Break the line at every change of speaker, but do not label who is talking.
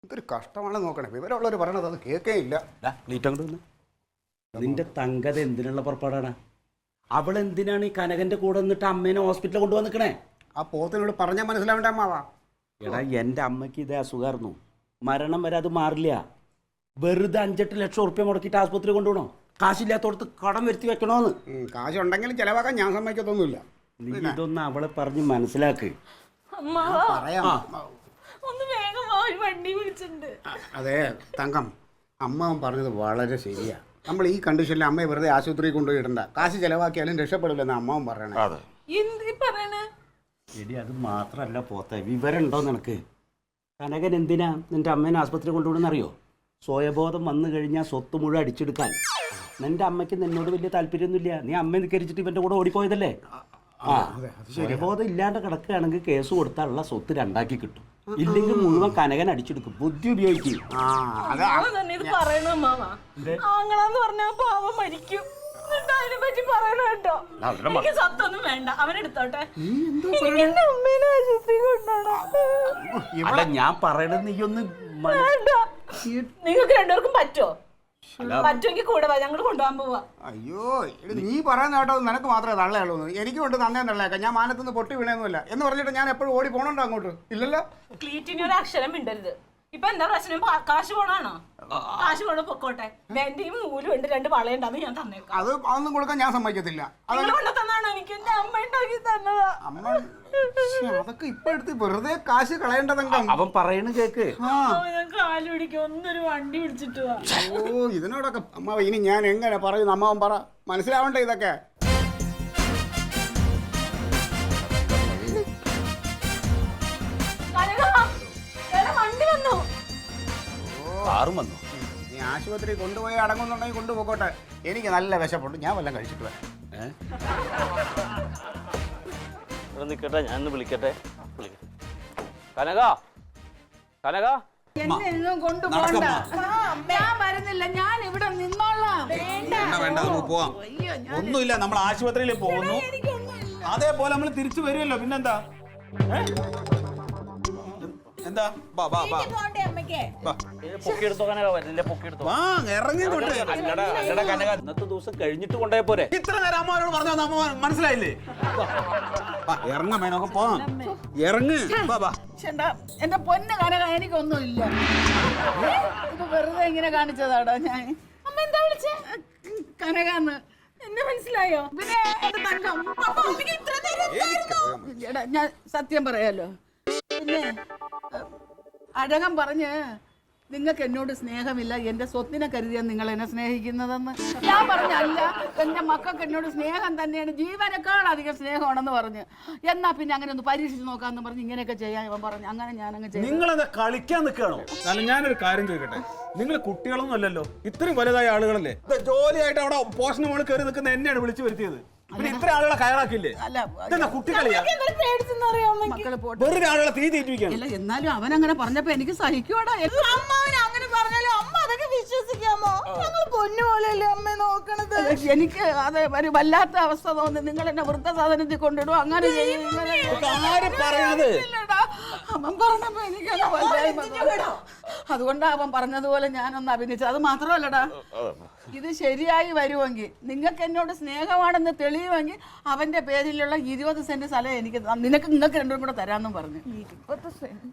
ഇതൊരു കഷ്ടമാണ് നോക്കണേ. വിവരമുള്ളവർ പറയണത് അത് കേൾക്കേ ഇല്ല.
നിന്റെ തങ്കത എന്തിനുള്ള പുറപ്പാടാണ്? അവളെന്തിനാണ് ഈ കനകന്റെ കൂടെ നിന്നിട്ട് അമ്മേനെ ഹോസ്പിറ്റലിൽ കൊണ്ടുവന്നിക്കണേ?
ആ പോത്തിനോട് പറഞ്ഞാൽ മനസ്സിലാവേണ്ട അമ്മാവാ.
എടാ എൻ്റെ അമ്മയ്ക്ക് ഇതേ അസുഖമായിരുന്നു. മരണം വരെ അത് മാറില്ല. വെറുതെ 5-8 ലക്ഷം ഉറുപ്പ്യ മുടക്കിയിട്ട് ആസ്പത്രി കൊണ്ടുപോകണോ? കാശില്ലാത്തോടത്ത് കടം വരുത്തി വെക്കണോന്ന്.
കാശുണ്ടെങ്കിലും ചിലവാക്കാൻ ഞാൻ സമ്മതിക്കത്തൊന്നുമില്ല.
നീ ഇതൊന്ന് അവളെ പറഞ്ഞ് മനസ്സിലാക്ക്.
അതെ തങ്കം, അമ്മാവൻ പറഞ്ഞത് വളരെ ശരിയാ. നമ്മൾ ഈ കണ്ടീഷനിൽ അമ്മയെ വെറുതെ ആശുപത്രിയിൽ കൊണ്ടുപോയി ഇടണ്ട. കാശ് ചിലവാക്കിയാലും രക്ഷപ്പെടില്ലെന്ന് അമ്മാവൻ പറയണേ.
എടി അത് മാത്രല്ല പോത്തെ, വിവരം ഉണ്ടോ നിനക്ക്? കനകൻ എന്തിനാ നിന്റെ അമ്മേനെ ആസ്പത്രി കൊണ്ടുപോകണമെന്നറിയോ? സ്വയബോധം വന്നു കഴിഞ്ഞാൽ സ്വത്ത് മുഴുവൻ അടിച്ചെടുക്കാൻ. നിന്റെ അമ്മയ്ക്ക് നിന്നോട് വലിയ താല്പര്യമൊന്നുമില്ല. നീ അമ്മ നിക്കരിച്ചിട്ട് ഇവന്റെ കൂടെ ഓടിപ്പോയതല്ലേ? സ്വയബോധം ഇല്ലാണ്ട് കിടക്കുകയാണെങ്കിൽ കേസ് കൊടുത്താലുള്ള സ്വത്ത് 2 കിട്ടും. ഇല്ലെങ്കിൽ മുഴുവൻ കനകൻ അടിച്ചെടുക്കും. ബുദ്ധി ഉപയോഗിക്കും. അല്ല ഞാൻ പറയണത് നീ ഒന്ന്
നിങ്ങൾക്ക് 2 പേർക്കും പറ്റോ? പറ്റുമെങ്കിൽ കൂടെ ഞങ്ങൾ കൊണ്ടുപോകാൻ പോവാ.
അയ്യോ നീ പറയുന്ന കേട്ടോ, നിനക്ക് മാത്രമേ തള്ളയുള്ളൂ. എനിക്ക് കൊണ്ട് തന്നെ തള്ളയേക്കാം. ഞാൻ മാനത്തുനിന്ന് പൊട്ടി വീണയൊന്നുമില്ല എന്ന് പറഞ്ഞിട്ട് ഞാൻ എപ്പോഴും ഓടി പോകണുണ്ടോ അങ്ങോട്ട്? ഇല്ലല്ലോ.
ക്ലീറ്റിന് ഒരു അക്ഷരം മിണ്ടരുത്. ഇപ്പൊ എന്താ പ്രശ്നം? കാശ് പോണാണോ? കാശ് പോണ പൊക്കോട്ടെ. എന്റെ ഈ നൂലും ഉണ്ട്, 2 വളയുണ്ടാന്ന് ഞാൻ തന്നേക്കാം.
അതൊന്നും കൊടുക്കാൻ ഞാൻ സമ്മതിക്കത്തില്ല.
തന്നാണോ? എനിക്ക് എന്റെ അമ്മ ഉണ്ടാക്കി തന്നതാ.
അമ്മ അതൊക്കെ ഇപ്പൊ എടുത്ത് വെറുതെ കാശ് കളയേണ്ടതെങ്കിൽ
അവൻ പറയണ കേക്ക്.
കാല് പിടിക്കും. ഒന്നൊരു വണ്ടി പിടിച്ചിട്ട് വാ.
ഓ ഇതിനോടൊക്കെ അമ്മാവ ഇനി ഞാൻ എങ്ങനെ പറയുന്നു? അമ്മാവൻ പറ, മനസ്സിലാവണ്ടേ ഇതൊക്കെ. നീ ആശുപത്രി കൊണ്ടുപോയി അടങ്ങുന്നുണ്ടെങ്കിൽ കൊണ്ടുപോകട്ടെ. എനിക്ക് നല്ല വിശപ്പുണ്ട്. ഞാൻ വല്ലതും കഴിച്ചിട്ട് വരാം.
നിക്കട്ടെ, ഞാൻ വിളിക്കട്ടെ. കനക, കനക
എന്നെങ്ങും കൊണ്ടുപോകണ്ട. ഞാൻ വരുന്നില്ല. ഞാൻ ഇവിടെ നിന്നോളാം.
ഒന്നുമില്ല, നമ്മൾ ആശുപത്രിയിൽ പോകുന്നു. അതേപോലെ നമ്മൾ തിരിച്ചു വരുമല്ലോ. പിന്നെന്താ? എന്താ
ഇന്നത്തെ ദിവസം കഴിഞ്ഞിട്ട് കൊണ്ടുപോയ പോരെ?
ഇത്ര നേരം അമ്മമാരോട് പറഞ്ഞ അമ്മ മനസ്സിലായില്ലേ? ഇറങ്ങ മേനൊക്കെ പോവാം. ഇറങ്ങ്.
എന്റെ പൊന്ന് കനക, എനിക്കൊന്നുമില്ല. ഇത് വെറുതെ ഇങ്ങനെ കാണിച്ചതാടാ ഞാൻ. അമ്മ എന്താ വിളിച്ചേ? കനകാന്ന്. എന്നെ മനസ്സിലായോ? പിന്നെ എന്റെ തങ്കം. ഞാൻ സത്യം പറയാലോ. പിന്നെ അഴകം പറഞ്ഞ് നിങ്ങൾക്ക് എന്നോട് സ്നേഹമില്ല, എന്റെ സ്വത്തിനെ കരുതിയാണ് നിങ്ങൾ എന്നെ സ്നേഹിക്കുന്നതെന്ന്. ഞാൻ പറഞ്ഞല്ല, എന്റെ മക്കൾക്ക് എന്നോട് സ്നേഹം തന്നെയാണ്, ജീവനേക്കാൾ അധികം സ്നേഹമാണെന്ന് പറഞ്ഞ്. എന്നാ പിന്നെ അങ്ങനെ ഒന്ന് പരീക്ഷിച്ച് നോക്കാന്ന് പറഞ്ഞ് ഇങ്ങനെയൊക്കെ ചെയ്യാൻ ഇവൻ പറഞ്ഞു. അങ്ങനെ ഞാനങ്ങ് ചെയ്തു.
നിങ്ങളെന്താ കളിക്കാൻ നിൽക്കണോ? അല്ല ഞാനൊരു കാര്യം ചോദിക്കട്ടെ, നിങ്ങൾ കുട്ടികളൊന്നും അല്ലല്ലോ, ഇത്രയും വലുതായ ആളുകളല്ലേ. ജോലിയായിട്ട് അവിടെ പോഷന് മുകളിൽ കയറി നിൽക്കുന്ന എന്നെയാണ് വിളിച്ചു വരുത്തിയത്. പിന്നെ ഇത്ര ആളുകളെ കയറാക്കില്ലേ? കുട്ടികളിയാ വെറുതെ ആളുകളെ തീ തീറ്റിപ്പിക്കണം.
എന്നാലും അവൻ അങ്ങനെ പറഞ്ഞപ്പോ എനിക്ക് സഹിക്കൂടാ. അങ്ങനെ പറഞ്ഞാലും അമ്മ അതൊക്കെ വിശ്വസിക്കാമോ? പൊന്നുപോലെയല്ലേ അമ്മ നോക്കണത്. എനിക്ക് അത് ഒരു വല്ലാത്ത അവസ്ഥ തോന്നി. നിങ്ങൾ എന്നെ വൃദ്ധസാധനത്തിൽ കൊണ്ടിടും, അങ്ങനെ അവൻ പറഞ്ഞപ്പോ എനിക്കത് വല്ലായ്മ. അതുകൊണ്ടാ അവൻ പറഞ്ഞതുപോലെ ഞാനൊന്ന് അഭിനയിച്ചത്. അത് മാത്രമല്ലടാ, ഇത് ശരിയായി വരുമെങ്കിൽ, നിങ്ങൾക്ക് എന്നോട് സ്നേഹമാണെന്ന് തെളിയുമെങ്കിൽ അവന്റെ പേരിലുള്ള 20 സെന്റ് സ്ഥലം എനിക്ക് നിങ്ങൾക്ക് 2 കൂടെ തരാമെന്നും പറഞ്ഞു. 20 സെന്റ്